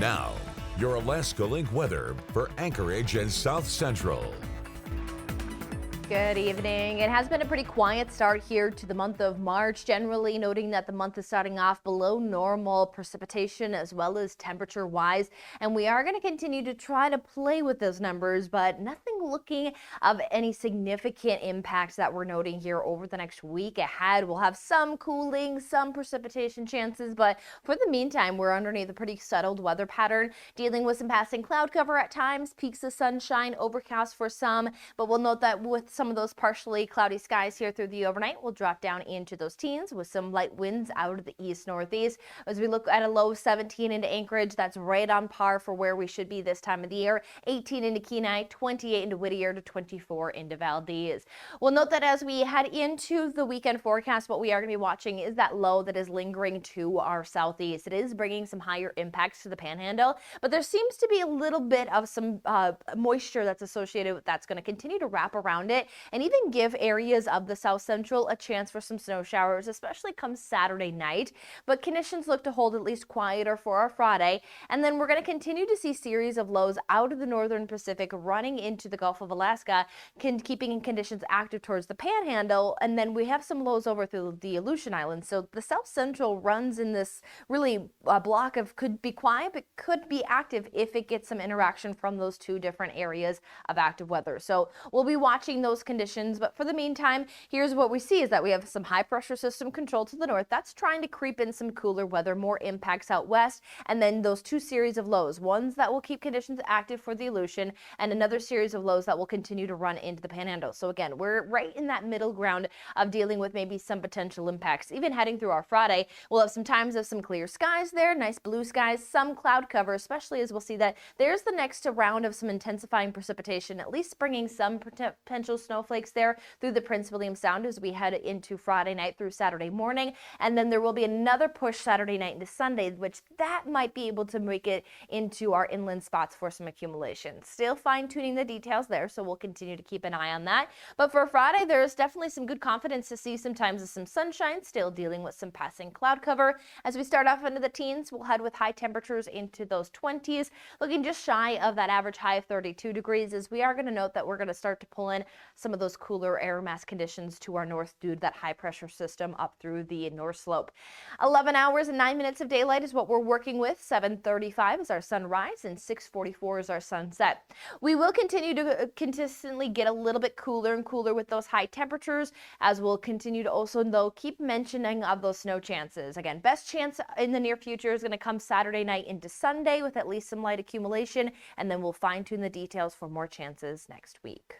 Now, your Alaska Link weather for Anchorage and South Central. Good evening. It has been a pretty quiet start here to the month of March, generally noting that the month is starting off below normal precipitation as well as temperature wise. And we are going to continue to try to play with those numbers, but nothing looking of any significant impacts that we're noting here over the next week ahead. We'll have some cooling, some precipitation chances, but for the meantime, we're underneath a pretty settled weather pattern, dealing with some passing cloud cover at times, peaks of sunshine, overcast for some, but we'll note that with some of those partially cloudy skies here through the overnight will drop down into those teens with some light winds out of the east northeast. As we look at a low 17 into Anchorage, that's right on par for where we should be this time of the year. 18 into Kenai, 28 into Whittier to 24 into Valdez. We'll note that as we head into the weekend forecast, what we are going to be watching is that low that is lingering to our southeast. It is bringing some higher impacts to the panhandle, but there seems to be a little bit of some moisture that's associated with that's going to continue to wrap around it and even give areas of the south central a chance for some snow showers, especially come Saturday night. But conditions look to hold at least quieter for our Friday. And then we're going to continue to see series of lows out of the northern Pacific running into the Gulf of Alaska, keeping conditions active towards the panhandle. And then we have some lows over through the Aleutian Islands. So the south central runs in this really block of could be quiet, but could be active if it gets some interaction from those two different areas of active weather. So we'll be watching those conditions, but for the meantime, here's what we see is that we have some high pressure system control to the north that's trying to creep in some cooler weather, more impacts out west, and then those two series of lows, ones that will keep conditions active for the Aleutian and another series of lows that will continue to run into the panhandle. So again, we're right in that middle ground of dealing with maybe some potential impacts. Even heading through our Friday, we'll have some times of some clear skies there, nice blue skies, some cloud cover, especially as we'll see that there's the next round of some intensifying precipitation, at least bringing some potential snowflakes there through the Prince William Sound as we head into Friday night through Saturday morning. And then there will be another push Saturday night into Sunday, which that might be able to make it into our inland spots for some accumulation. Still fine tuning the details there, so we'll continue to keep an eye on that. But for Friday, there's definitely some good confidence to see some times of some sunshine, still dealing with some passing cloud cover. As we start off into the teens, we'll head with high temperatures into those 20s, looking just shy of that average high of 32 degrees, as we are going to note that we're going to start to pull in some of those cooler air mass conditions to our north due to that high pressure system up through the north slope. 11 hours and 9 minutes of daylight is what we're working with. 7:35 is our sunrise and 6:44 is our sunset. We will continue to consistently get a little bit cooler and cooler with those high temperatures, as we'll continue to also though keep mentioning of those snow chances. Again, best chance in the near future is going to come Saturday night into Sunday with at least some light accumulation, and then we'll fine tune the details for more chances next week.